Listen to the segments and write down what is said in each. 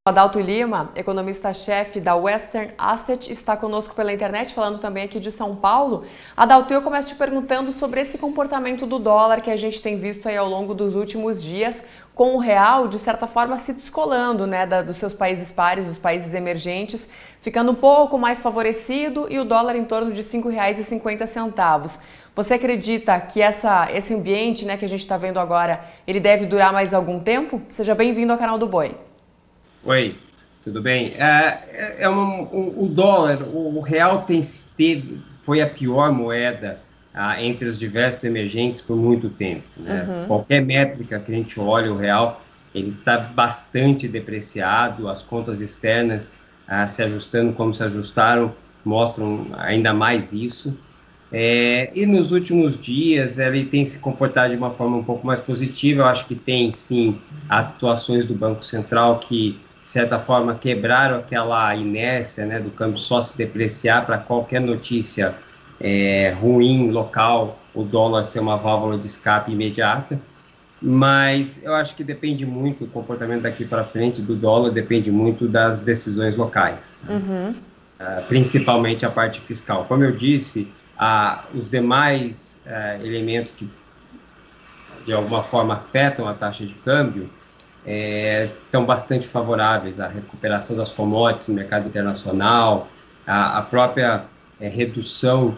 Adalto Lima, economista-chefe da Western Asset, está conosco pela internet, falando também aqui de São Paulo. Adalto, eu começo te perguntando sobre esse comportamento do dólar que a gente tem visto aí ao longo dos últimos dias, com o real, de certa forma, se descolando, né, dos seus países pares, dos países emergentes, ficando um pouco mais favorecido e o dólar em torno de R$ 5,50. Você acredita que esse ambiente, né, que a gente está vendo agora, ele deve durar mais algum tempo? Seja bem-vindo ao canal do Boi. Oi, tudo bem? O dólar, o real foi a pior moeda entre os diversos emergentes por muito tempo, né? Qualquer métrica que a gente olha, o real, ele está bastante depreciado, as contas externas se ajustando como se ajustaram, mostram ainda mais isso. E nos últimos dias ele tem se comportado de uma forma um pouco mais positiva. Eu acho que tem, sim, atuações do Banco Central que, de certa forma, quebraram aquela inércia, né, do câmbio só se depreciar para qualquer notícia ruim, local, o dólar ser uma válvula de escape imediata. Mas eu acho que depende muito, o comportamento daqui para frente do dólar depende muito das decisões locais, né? Principalmente a parte fiscal. Como eu disse, os demais elementos que de alguma forma afetam a taxa de câmbio estão bastante favoráveis. A recuperação das commodities no mercado internacional, a própria redução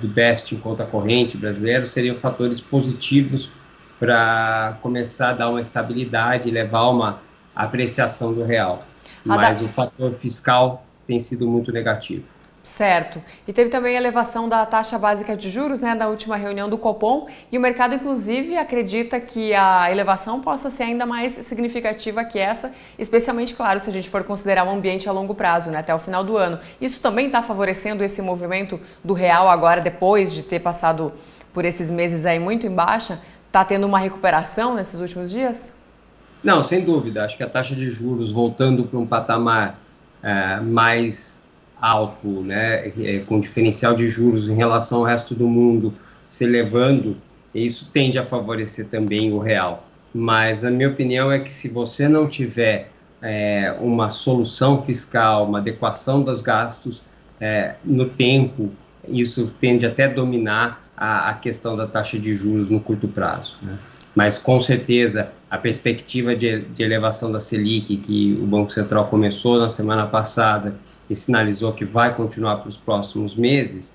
do déficit em conta corrente brasileiro seriam fatores positivos para começar a dar uma estabilidade e levar uma apreciação do real. Mas o fator fiscal tem sido muito negativo. Certo. E teve também a elevação da taxa básica de juros, né, na última reunião do Copom, e o mercado, inclusive, acredita que a elevação possa ser ainda mais significativa que essa, especialmente, claro, se a gente for considerar um ambiente a longo prazo, né, até o final do ano. Isso também está favorecendo esse movimento do real agora, depois de ter passado por esses meses aí muito em baixa? Está tendo uma recuperação nesses últimos dias? Não, sem dúvida. Acho que a taxa de juros voltando para um patamar mais alto, né, com diferencial de juros em relação ao resto do mundo se elevando, isso tende a favorecer também o real. Mas a minha opinião é que se você não tiver uma solução fiscal, uma adequação dos gastos no tempo, isso tende até a dominar a questão da taxa de juros no curto prazo, né? Mas, com certeza, a perspectiva de elevação da Selic, que o Banco Central começou na semana passada e sinalizou que vai continuar para os próximos meses,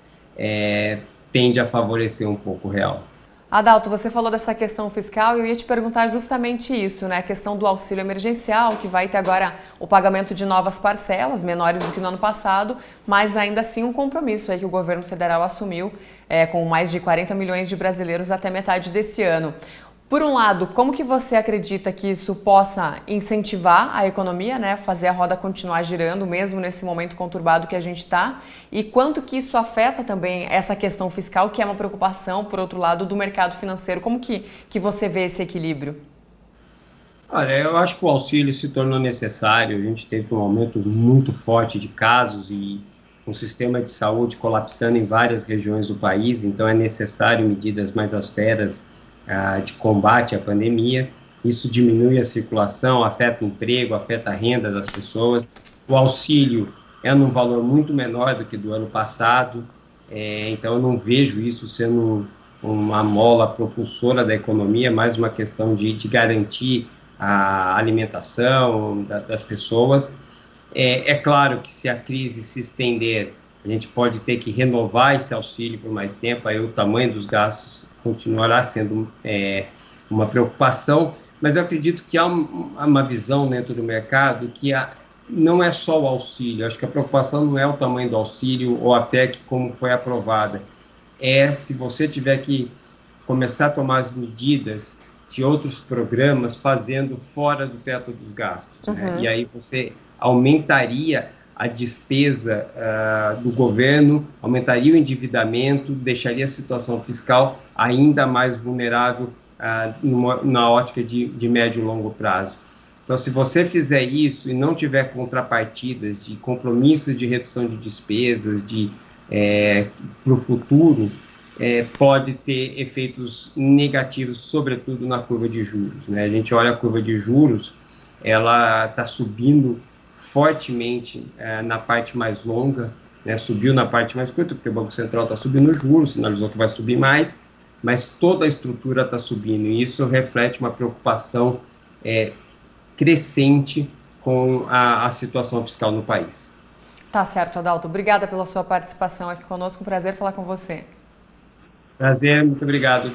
tende a favorecer um pouco o real. Adalto, você falou dessa questão fiscal e eu ia te perguntar justamente isso, né? A questão do auxílio emergencial, que vai ter agora o pagamento de novas parcelas, menores do que no ano passado, mas ainda assim um compromisso aí que o governo federal assumiu com mais de 40 milhões de brasileiros até metade desse ano. Por um lado, como que você acredita que isso possa incentivar a economia, né, fazer a roda continuar girando, mesmo nesse momento conturbado que a gente está? E quanto que isso afeta também essa questão fiscal, que é uma preocupação, por outro lado, do mercado financeiro? Como que você vê esse equilíbrio? Olha, eu acho que o auxílio se tornou necessário. A gente teve um aumento muito forte de casos e um sistema de saúde colapsando em várias regiões do país, então é necessário medidas mais austeras de combate à pandemia. Isso diminui a circulação, afeta o emprego, afeta a renda das pessoas. O auxílio é num valor muito menor do que do ano passado, então eu não vejo isso sendo uma mola propulsora da economia, mais uma questão de garantir a alimentação das pessoas. É claro que se a crise se estender, a gente pode ter que renovar esse auxílio por mais tempo, aí o tamanho dos gastos continuará sendo uma preocupação, mas eu acredito que há uma visão dentro do mercado que não é só o auxílio. Acho que a preocupação não é o tamanho do auxílio ou a PEC como foi aprovada, se você tiver que começar a tomar as medidas de outros programas fazendo fora do teto dos gastos, né? E aí você aumentaria a despesa do governo, aumentaria o endividamento, deixaria a situação fiscal ainda mais vulnerável na ótica de médio e longo prazo. Então, se você fizer isso e não tiver contrapartidas de compromissos de redução de despesas para o futuro, pode ter efeitos negativos, sobretudo na curva de juros, né? A gente olha a curva de juros, ela está subindo fortemente na parte mais longa, né? Subiu na parte mais curta, porque o Banco Central está subindo os juros, sinalizou que vai subir mais, mas toda a estrutura está subindo, e isso reflete uma preocupação crescente com a situação fiscal no país. Tá certo, Adalto. Obrigada pela sua participação aqui conosco. Um prazer falar com você. Prazer, muito obrigado.